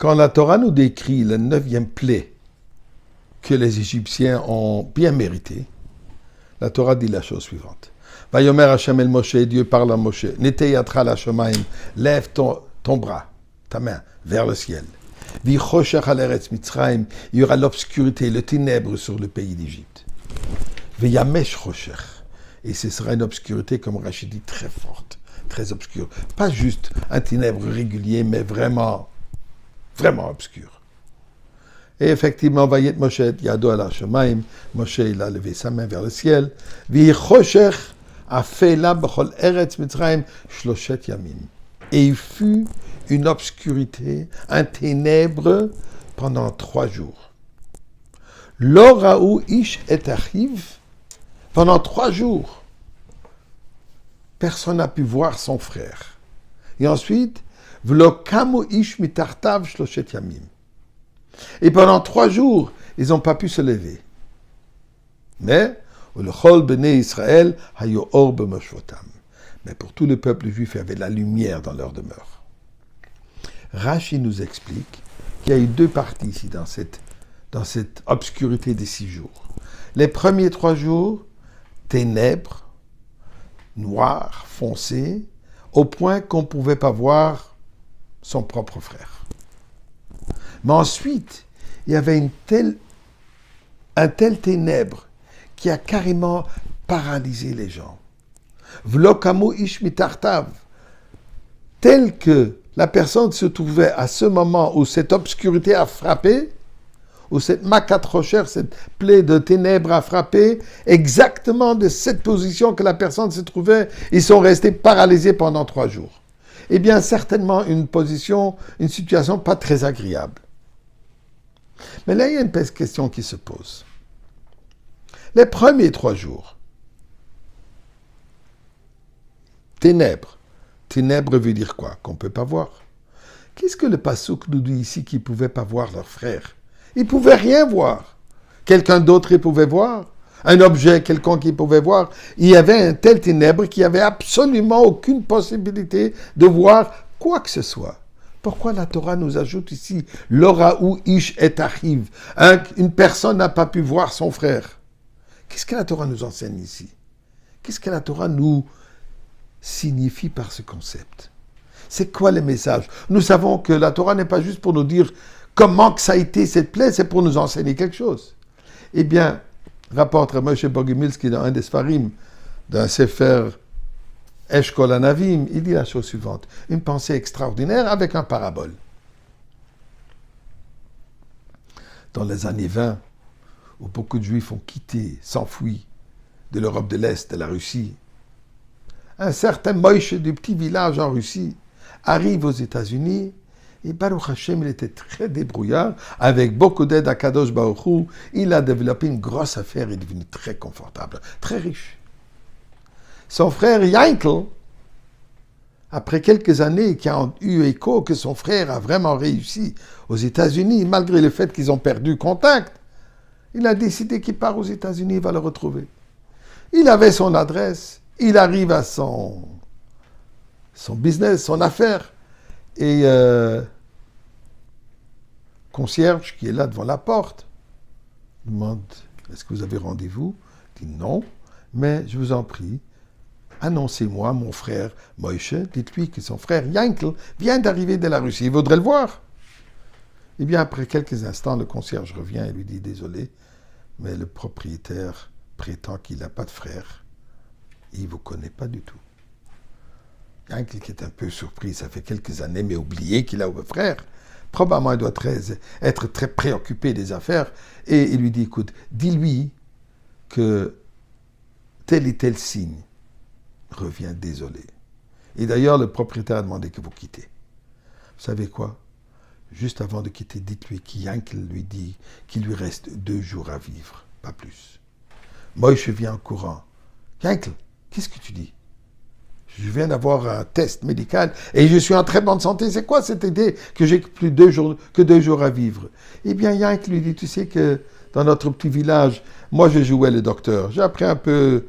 Quand la Torah nous décrit la 9e plaie que les Égyptiens ont bien méritée, la Torah dit la chose suivante. Vayomer Hashem el Moshe, Dieu parle à Moshe, Nete yatra la Shemaim, lève ton bras, ta main, vers le ciel. Vichoshech al eretz Mitzrayim, il y aura l'obscurité, le ténèbre sur le pays d'Égypte. Veyamesh choshech, et ce sera une obscurité, comme Rachid dit, très forte, très obscure. Pas juste un ténèbre régulier, mais vraiment obscur. Et effectivement, Vayet Moshe yado al Shemaim, Moshe il a levé sa main vers le ciel. Vichoshech afela b'chol eretz Mitzrayim shloshet yamim. Et il fut une obscurité, un ténèbre pendant 3 jours. Lo raou ish et achiv, pendant 3 jours, personne n'a pu voir son frère. Et ensuite, v'lo kamu ish mitartav shloshet yamim. Et pendant 3 jours, ils n'ont pas pu se lever. Mais, l'chol bnei Israël hayo or b'moshvotam. Mais pour tout le peuple juif, il y avait la lumière dans leur demeure. Rashi nous explique qu'il y a eu 2 parties ici dans cette obscurité des 6 jours. Les premiers 3 jours, ténèbres, noir, foncé, au point qu'on ne pouvait pas voir son propre frère. Mais ensuite, il y avait un tel ténèbre qui a carrément paralysé les gens. V'lokamu ish mitartav, tel que la personne se trouvait à ce moment où cette obscurité a frappé, où cette makat rocher, cette plaie de ténèbres a frappé, exactement de cette position que la personne se trouvait, ils sont restés paralysés pendant 3 jours. Eh bien, certainement une situation pas très agréable. Mais là, il y a une question qui se pose. Les premiers 3 jours, ténèbres. Ténèbres veut dire quoi? Qu'on ne peut pas voir. Qu'est-ce que le passouk nous dit ici qu'ils ne pouvaient pas voir leur frère? Ils ne pouvaient rien voir. Quelqu'un d'autre, ils pouvaient voir. Un objet quelconque qu'ils pouvaient voir. Il y avait un tel ténèbre qu'il n'y avait absolument aucune possibilité de voir quoi que ce soit. Pourquoi la Torah nous ajoute ici « L'oraou ish et achiv » une personne n'a pas pu voir son frère. Qu'est-ce que la Torah nous enseigne ici? Qu'est-ce que la Torah nous signifie par ce concept? C'est quoi le message? Nous savons que la Torah n'est pas juste pour nous dire comment que ça a été cette plaie, c'est pour nous enseigner quelque chose. Eh bien, rapporte Moshe Bogomilski dans un des Sfarim, d'un Sefer Eshkol Anavim, il dit la chose suivante, une pensée extraordinaire avec un parabole. Dans les années 20, où beaucoup de Juifs ont quitté, s'enfui de l'Europe de l'Est, de la Russie, un certain Moïse du petit village en Russie arrive aux États-Unis et Baruch Hashem, il était très débrouillard, avec beaucoup d'aide à Kadosh Baruch Hu, il a développé une grosse affaire, il est devenu très confortable, très riche. Son frère Yankel, après quelques années qui a eu écho que son frère a vraiment réussi aux États-Unis, malgré le fait qu'ils ont perdu contact, il a décidé qu'il part aux États-Unis, il va le retrouver. Il avait son adresse, il arrive à son business, son affaire, et concierge qui est là devant la porte demande « Est-ce que vous avez rendez-vous ?» Il dit « Non, mais je vous en prie, annoncez-moi mon frère Moïse, dites-lui que son frère Yankel vient d'arriver de la Russie, il voudrait le voir. » Eh bien, après quelques instants, le concierge revient et lui dit « Désolé, mais le propriétaire prétend qu'il n'a pas de frère. Il ne vous connaît pas du tout. » Yankel, qui est un peu surpris, ça fait quelques années, mais oublié qu'il a un frère. Probablement, il doit être très préoccupé des affaires. Et il lui dit, écoute, dis-lui que tel et tel signe revient désolé. Et d'ailleurs, le propriétaire a demandé que vous quittez. Vous savez quoi? Juste avant de quitter, dites-lui qu'Yankel lui dit qu'il lui reste 2 jours à vivre, pas plus. Moïse vient en courant. Yankel, qu'est-ce que tu dis? Je viens d'avoir un test médical et je suis en très bonne santé. C'est quoi cette idée que j'ai que 2 jours à vivre? Eh bien, Yank lui dit, tu sais que dans notre petit village, moi je jouais le docteur. J'ai appris un peu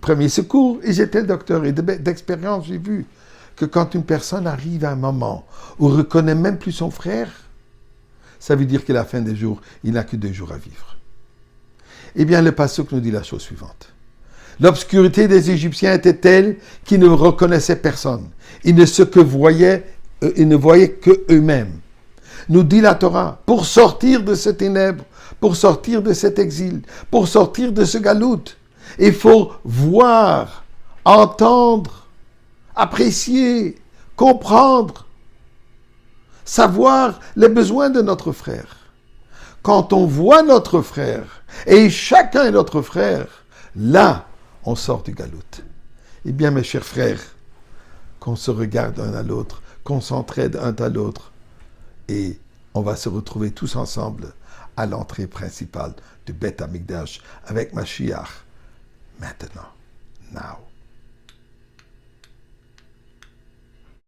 premier secours et j'étais le docteur. Et d'expérience, j'ai vu que quand une personne arrive à un moment où ne reconnaît même plus son frère, ça veut dire qu'à la fin des jours, il n'a que 2 jours à vivre. Eh bien, le pasuk nous dit la chose suivante. L'obscurité des Égyptiens était telle qu'ils ne reconnaissaient personne. Ils ne voyaient que eux-mêmes. Nous dit la Torah, pour sortir de ces ténèbres, pour sortir de cet exil, pour sortir de ce galout, il faut voir, entendre, apprécier, comprendre, savoir les besoins de notre frère. Quand on voit notre frère, et chacun est notre frère, là, on sort du galout. Eh bien, mes chers frères, qu'on se regarde un à l'autre, qu'on s'entraide un à l'autre, et on va se retrouver tous ensemble à l'entrée principale du Beth Amikdash avec Mashiach. Maintenant, now.